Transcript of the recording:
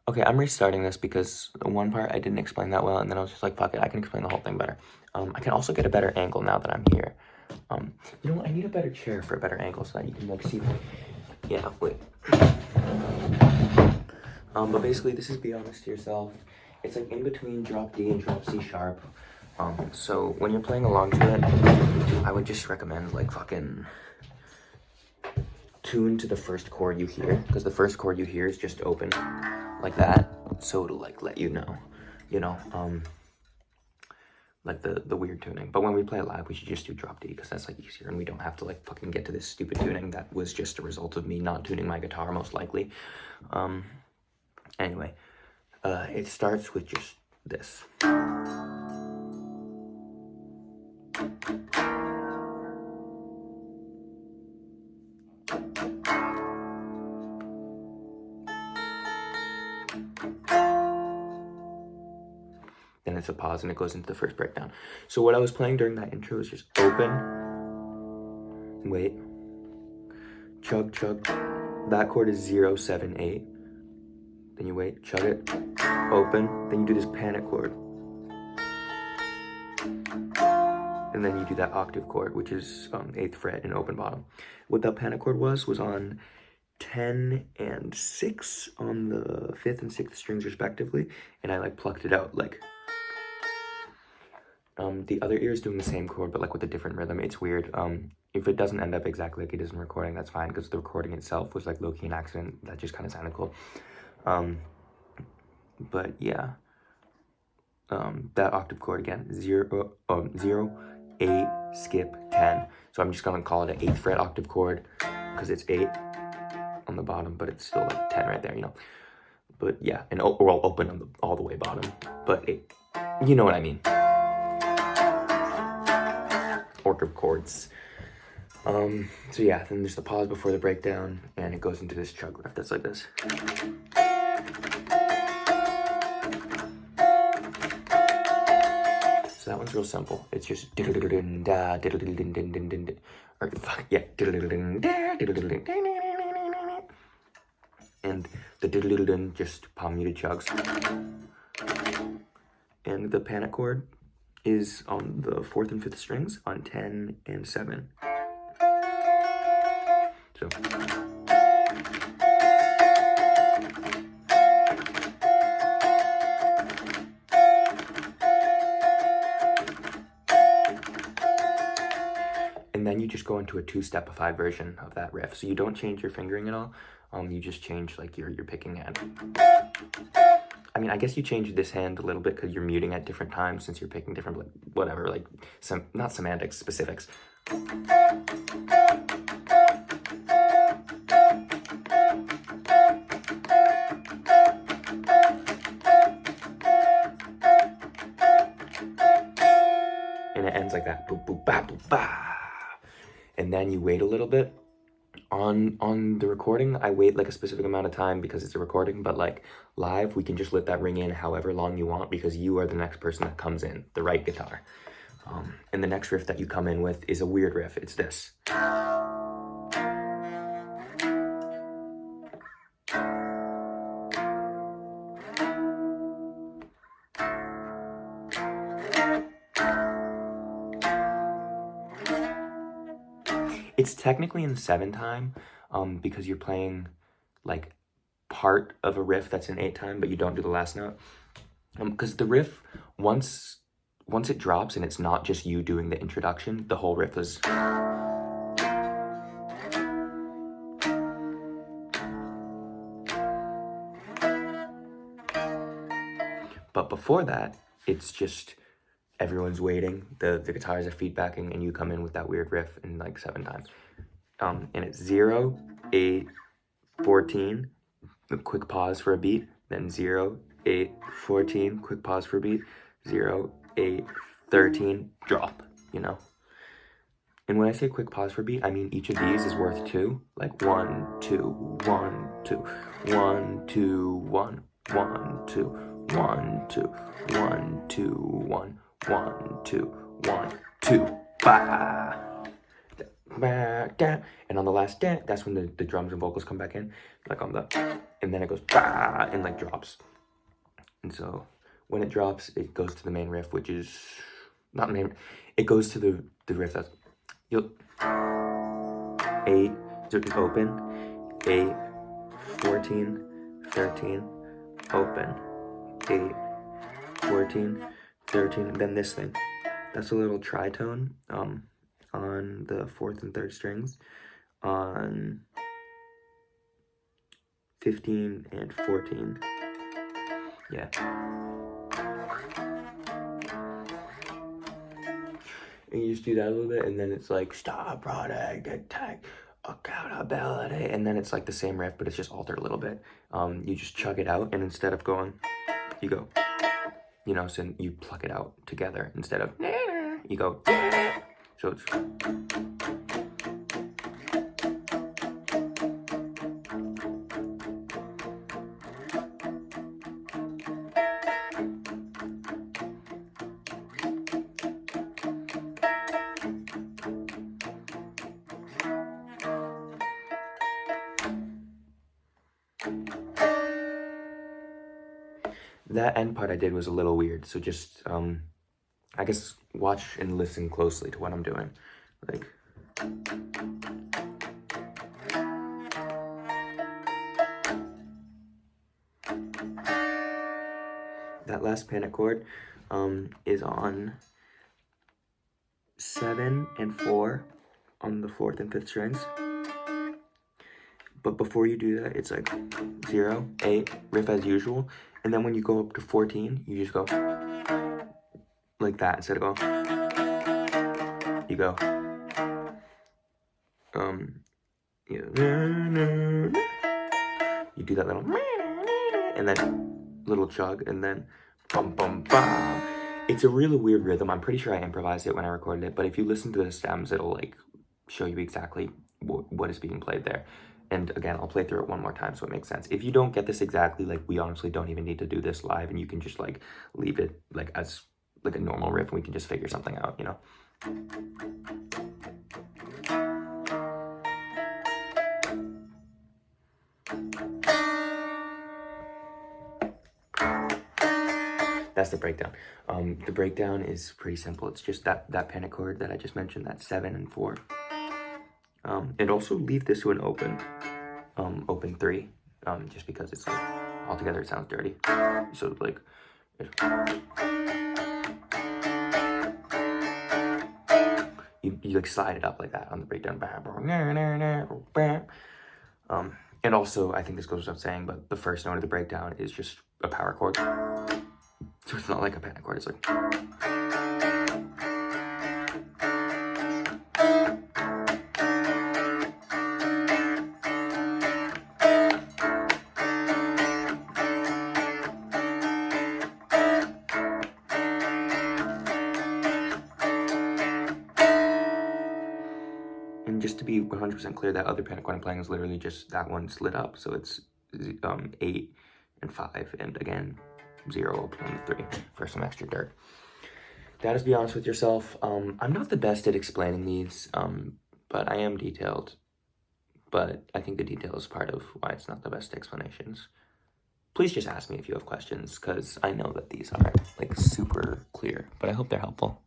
Okay, I'm restarting this because the one part I didn't explain that well, and then I was just like, fuck it, I can explain the whole thing better. I can also get a better angle now that I'm here. You know what, I need a better chair for a better angle so that you can like see. Yeah, wait. But basically this is Be Honest to Yourself. It's like in between drop D and drop C sharp. So when you're playing along to it, I would just recommend like fucking tune to the first chord you hear, because the first chord you hear is just open like that, so it'll like let you know, like the weird tuning. But when we play it live, we should just do drop D because that's like easier, and we don't have to like fucking get to this stupid tuning that was just a result of me not tuning my guitar, most likely. Anyway, it starts with just this. Then it's a pause and it goes into the first breakdown. So what I was playing during that intro is just open, wait, chug, chug. That chord is 0, 7, 8. Then you wait, chug it, open. Then you do this panic chord. And then you do that octave chord, which is 8th fret in open bottom. What that panic chord was on 10 and 6 on the 5th and 6th strings respectively. And I like plucked it out like... the other ear is doing the same chord, but like with a different rhythm. It's weird. If it doesn't end up exactly like it is in recording, that's fine, because the recording itself was like low-key an accident. That just kind of sounded cool. But yeah, that octave chord again, 0, 8, skip, 10. So I'm just gonna call it an 8th fret octave chord because it's 8 on the bottom, but it's still like 10 right there, you know. But yeah, and well, open on the all the way bottom, but you know what I mean. Octave chords. So yeah, then there's the pause before the breakdown, and it goes into this chug riff that's like this. So that one's real simple. It's just da or yeah, and the just palm muted chugs. And the panic chord is on the 4th and 5th strings on 10 and 7. So and then you just go into a 2-stepified version of that riff. So you don't change your fingering at all. You just change like your picking hand. I mean, I guess you change this hand a little bit because you're muting at different times since you're picking different, like, whatever, like not semantics, specifics. And it ends like that. Boop, boop, ba, boop, ba. And then you wait a little bit. On the recording, I wait like a specific amount of time because it's a recording, but like live, we can just let that ring in however long you want because you are the next person that comes in, the right guitar. And the next riff that you come in with is a weird riff. It's this. It's technically in 7 time, because you're playing like part of a riff that's in 8 time, but you don't do the last note. Because the riff, once it drops and it's not just you doing the introduction, the whole riff is... But before that, it's just everyone's waiting, the guitars are feedbacking, and you come in with that weird riff in like 7 times. And it's 0, 8, 14, a quick pause for a beat, then 0, 8, 14, quick pause for a beat, 0, 8, 13, drop, you know? And when I say quick pause for a beat, I mean each of these is worth 2, like 1, 2, 1, 2, 1, 2, 1, 1, 2, 1, 2, 1, 2, 1, 1, 2, 1, 2, ba. bah, da, and on the last da, that's when the drums and vocals come back in, like on the, and then it goes bah, and like drops. And so when it drops, it goes to the main riff, which is not main. It goes to the riff that's you'll 8, so just open, 8, 14, 13, open, 8, 14, 13, and then this thing. That's a little tritone on the 4th and 3rd strings on 15 and 14. Yeah. And you just do that a little bit, and then it's like stop product attack accountability, and then it's like the same riff, but it's just altered a little bit. You just chug it out, and instead of going, you go, you know, so you pluck it out together instead of you go. So it's that end part I did was a little weird. So just I guess watch and listen closely to what I'm doing, like. That last panic chord is on 7 and 4 on the 4th and 5th strings. But before you do that, it's like 0, 8, riff as usual. And then when you go up to 14, you just go like that instead of going. You go. You do that little, and then little chug, and then bum bum bum. It's a really weird rhythm. I'm pretty sure I improvised it when I recorded it, but if you listen to the stems, it'll like show you exactly what is being played there. And again, I'll play through it one more time so it makes sense. If you don't get this exactly, like we honestly don't even need to do this live, and you can just like leave it like as like a normal riff, and we can just figure something out, you know? That's the breakdown. The breakdown is pretty simple. It's just that panic chord that I just mentioned, that 7 and 4. And also leave this to an open, open 3, just because it's like altogether it sounds dirty. So like, you like slide it up like that on the breakdown. And also I think this goes without saying, but the first note of the breakdown is just a power chord. So it's not like a panic chord, it's like. And just to be 100% clear, that other panic chord I'm playing is literally just that one's lit up. So it's 8 and 5, and again, 0 on the 3 for some extra dirt. Gotta be honest with yourself. I'm not the best at explaining these, but I am detailed. But I think the detail is part of why it's not the best explanations. Please just ask me if you have questions, because I know that these aren't like super clear, but I hope they're helpful.